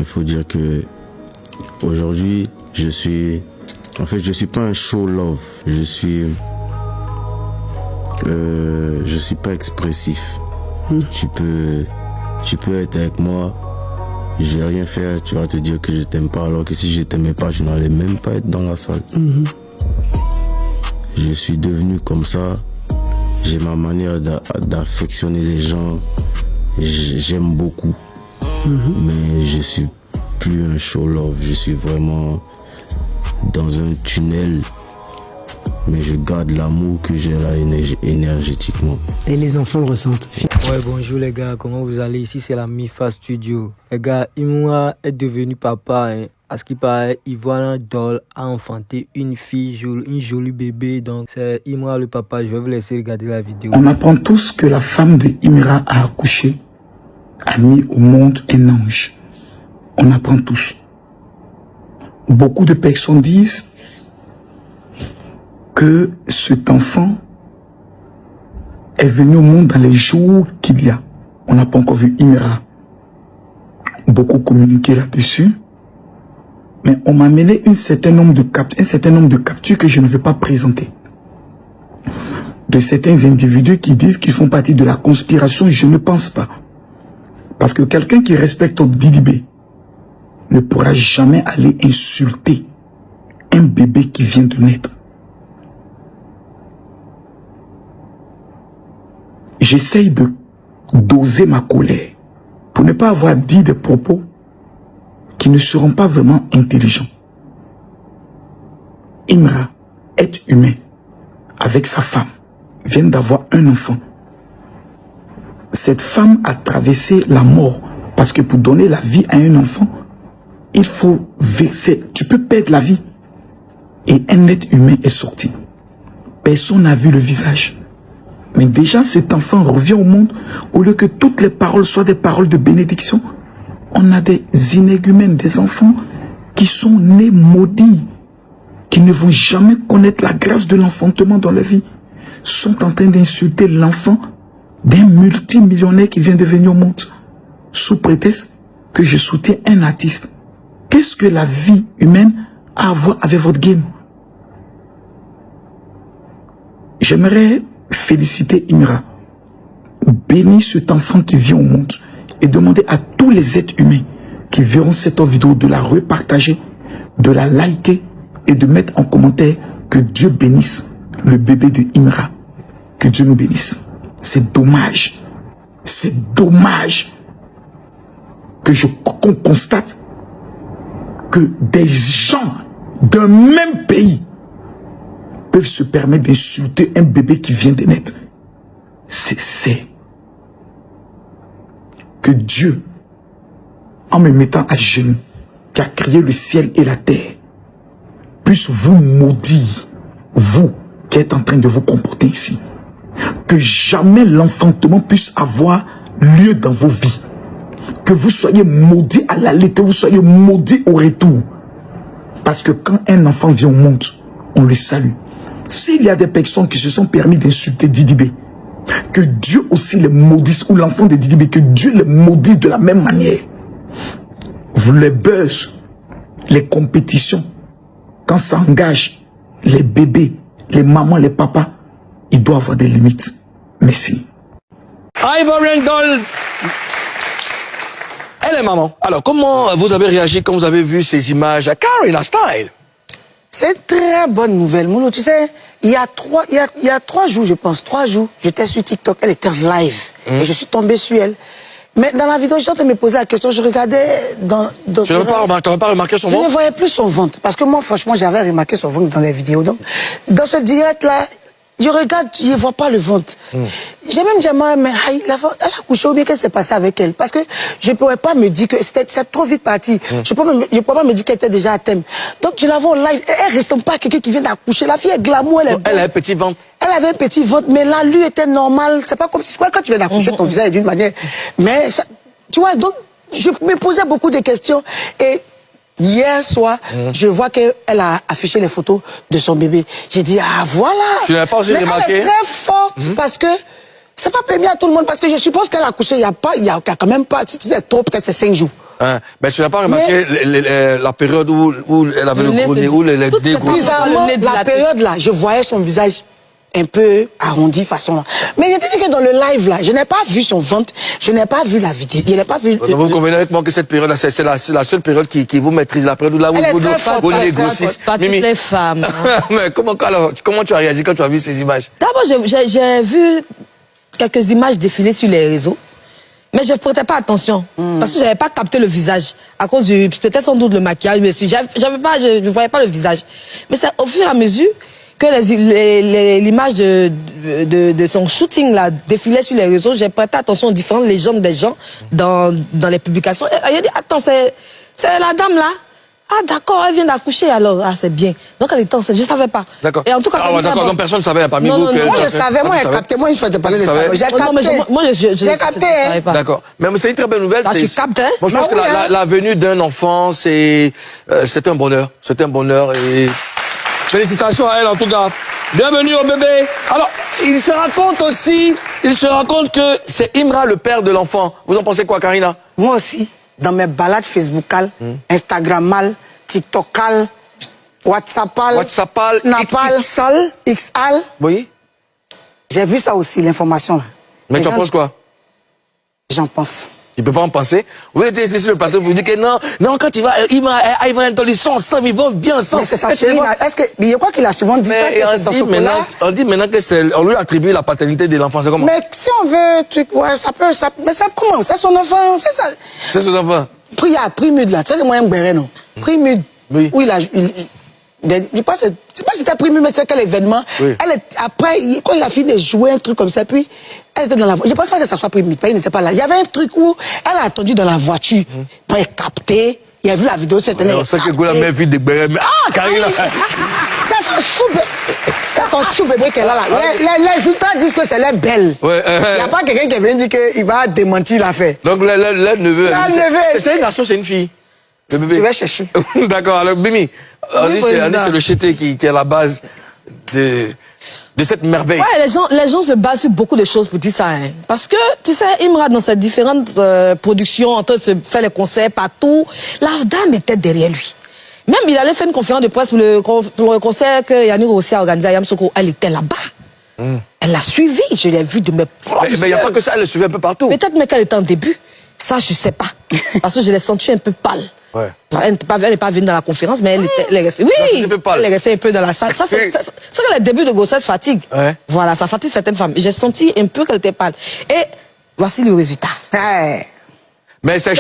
Il faut dire que aujourd'hui, je suis pas un show love. Je suis pas expressif. Tu peux être avec moi, je vais rien faire, tu vas te dire que je t'aime pas, alors que si je t'aimais pas, je n'allais même pas être dans la salle. Je suis devenu comme ça. J'ai ma manière d'affectionner les gens. J'aime beaucoup. Mais je suis plus un show love. Je suis vraiment dans un tunnel. Mais je garde l'amour que j'ai là énergétiquement. Et les enfants le ressentent. Ouais, bonjour les gars, comment vous allez? Ici c'est la Mifa Studio. Les gars, Imra est devenu papa. À ce qui paraît, Ivoire Doll a enfanté une fille, une jolie bébé. Donc c'est Imra le papa. Je vais vous laisser regarder la vidéo. On apprend tous que la femme de Imra a accouché, a mis au monde un ange. On apprend tous. Beaucoup de personnes disent que cet enfant est venu au monde dans les jours qu'il y a. On n'a pas encore vu Imra beaucoup communiquer là-dessus. Mais on m'a mêlé un certain nombre de captures que je ne veux pas présenter. De certains individus qui disent qu'ils font partie de la conspiration, je ne pense pas. Parce que quelqu'un qui respecte Didibé ne pourra jamais aller insulter un bébé qui vient de naître. J'essaye de doser ma colère pour ne pas avoir dit des propos qui ne seront pas vraiment intelligents. Imra, être humain, avec sa femme, vient d'avoir un enfant. Cette femme a traversé la mort parce que pour donner la vie à un enfant, il faut verser. Tu peux perdre la vie. Et un être humain est sorti. Personne n'a vu le visage. Mais déjà, cet enfant revient au monde. Au lieu que toutes les paroles soient des paroles de bénédiction, on a des inégumènes, des enfants qui sont nés maudits, qui ne vont jamais connaître la grâce de l'enfantement dans la vie, sont en train d'insulter l'enfant d'un multimillionnaire qui vient de venir au monde, sous prétexte que je soutiens un artiste. Qu'est-ce que la vie humaine a à voir avec votre game? J'aimerais féliciter Imra, bénir cet enfant qui vient au monde et demander à tous les êtres humains qui verront cette vidéo de la repartager, de la liker et de mettre en commentaire que Dieu bénisse le bébé de Imra. Que Dieu nous bénisse. C'est dommage. C'est dommage qu'on constate que des gens d'un même pays peuvent se permettre d'insulter un bébé qui vient de naître. C'est que Dieu, en me mettant à genoux, qui a créé le ciel et la terre, puisse vous maudire, vous qui êtes en train de vous comporter ici. Que jamais l'enfantement puisse avoir lieu dans vos vies. Que vous soyez maudits à l'aller, que vous soyez maudits au retour. Parce que quand un enfant vient au monde, on le salue. S'il y a des personnes qui se sont permis d'insulter Didibé, que Dieu aussi les maudisse, ou l'enfant de Didibé, que Dieu les maudisse de la même manière. Vous les buzz, les compétitions, quand ça engage les bébés, les mamans, les papas, il doit avoir des limites. Merci. Ivoire Doll. Elle est maman. Alors, comment vous avez réagi quand vous avez vu ces images à Karina Style? C'est une très bonne nouvelle, Moulo. Tu sais, il y a 3 jours, je pense, 3 jours, j'étais sur TikTok, elle était en live. Et je suis tombé sur elle. Mais dans la vidéo, je suis en train de me poser la question, je regardais dans tu n'avais pas remarqué son ventre? Je ne voyais plus son ventre. Parce que moi, franchement, j'avais remarqué son ventre dans les vidéos. Donc, dans ce direct-là, je regarde, je ne vois pas le ventre. J'ai même dit à moi, mais elle a couché ou bien qu'est-ce qui s'est passé avec elle? Parce que je ne pourrais pas me dire que c'est trop vite parti. Je ne pourrais pas me dire qu'elle était déjà à thème. Donc je la vois en live. Elle ne reste pas quelqu'un qui vient d'accoucher. La fille est glamour, elle est belle. Elle a un petit ventre. Elle avait un petit ventre, mais là, lui était normal. C'est pas comme si, quand tu viens d'accoucher, ton visage est d'une manière. Mais, ça, tu vois, donc, je me posais beaucoup de questions. Et hier soir, je vois qu'elle a affiché les photos de son bébé. J'ai dit, ah voilà. Tu n'as pas aussi remarqué? Elle est très forte parce que c'est pas permis à tout le monde. Parce que je suppose qu'elle a accouché, il y a quand même pas, si c'est trop, peut-être c'est 5 jours. Hein? Mais tu n'as pas remarqué la période où elle avait le gros nez, où les dégoûts. Bizarrement, la période là, je voyais son visage un peu arrondi façon là. Mais je te dis que dans le live là, je n'ai pas vu son ventre, je n'ai pas vu la vidéo, je n'ai pas vu... Vous convenez avec moi que cette période là, c'est la seule période qui vous maîtrise, la période là où vous négociez. Pas toutes les femmes. Mais comment tu as réagi quand tu as vu ces images? D'abord, j'ai vu quelques images défiler sur les réseaux. Mais je ne prêtais pas attention. Parce que je n'avais pas capté le visage. À cause du, peut-être sans doute le maquillage, mais je ne voyais pas le visage. Mais c'est au fur et à mesure que l'image de son shooting là défilait sur les réseaux, j'ai prêté attention aux différentes légendes des gens dans les publications. Et il a dit, attends, c'est la dame là? Ah d'accord, elle vient d'accoucher alors. Ah c'est bien. Donc elle était enceinte, je ne savais pas. D'accord. Et en tout cas, ah ouais, d'accord, donc personne ne savait parmi vous. Non, moi je savais, moi j'ai capté, moi une fois de parler de ça. J'ai capté. J'ai capté. D'accord. Mais c'est une très bonne nouvelle. Ah, tu captes, hein? Moi je pense que la venue d'un enfant, c'est un bonheur. C'est un bonheur et félicitations à elle en tout cas. Bienvenue au bébé. Alors, il se raconte que c'est Imra le père de l'enfant. Vous en pensez quoi, Karina? Moi aussi, dans mes balades Facebookales, Instagramales, TikTokales, WhatsAppales, Snapales, Xal. Oui. J'ai vu ça aussi, l'information là. Mais tu en penses quoi? J'en pense. Il ne peut pas en penser. Vous êtes ici sur le plateau pour vous dire que non, quand tu vas, ils sont ensemble, ils vont bien ensemble. Mais c'est sa chérie. Est-ce que, je crois qu'il a souvent dit ça, que c'est son chocolat. On dit maintenant on lui attribue la paternité de l'enfant, c'est comment? Mais si on veut, ouais, ça peut, mais ça, comment? C'est son enfant, c'est ça. C'est son enfant. Primud là, tu sais que moi, un béret, non? Primud. Oui. Oui, je pense, c'est pas si c'était Primud, mais c'est quel événement. Oui. Après, quand il a fini de jouer un truc comme ça, puis, elle était dans la voiture. Je pense pas que ça soit Primud, il n'était pas là. Il y avait un truc où elle a attendu dans la voiture. Pour elle capter. Il a vu la vidéo, c'était on sait que Goula m'a vu des bébés. Ah, Karina! C'est son chou bébé qu'elle a là. Les résultats disent que c'est l'air belle. Il n'y a pas quelqu'un qui vient dire qu'il va démentir l'affaire. Donc, le neveu. C'est une garçon, c'est une fille. Le bébé. Je vais chercher. D'accord, alors, Mimi, on dit c'est le chété qui est à la base de cette merveille. Ouais, les gens se basent sur beaucoup de choses pour dire ça. Hein. Parce que, tu sais, Imra, dans ses différentes productions, en train de se faire les concerts partout, la dame était derrière lui. Même, il allait faire une conférence de presse pour le concert que Yannick Rossi a organisé à Yamsoko. Elle était là-bas. Elle l'a suivi, je l'ai vu de mes propres yeux. Mais il n'y a pas que ça, elle le suivait un peu partout. Peut-être même qu'elle était en début. Ça, je ne sais pas. Parce que je l'ai sentie un peu pâle. Ouais. Elle n'est pas venue dans la conférence, mais elle est restée. Oui, elle est restée un peu dans la salle. Ça, c'est que le début de grossesse fatigue. Ouais. Voilà, ça fatigue certaines femmes. J'ai senti un peu qu'elle était pâle. Et voici le résultat. Mais c'est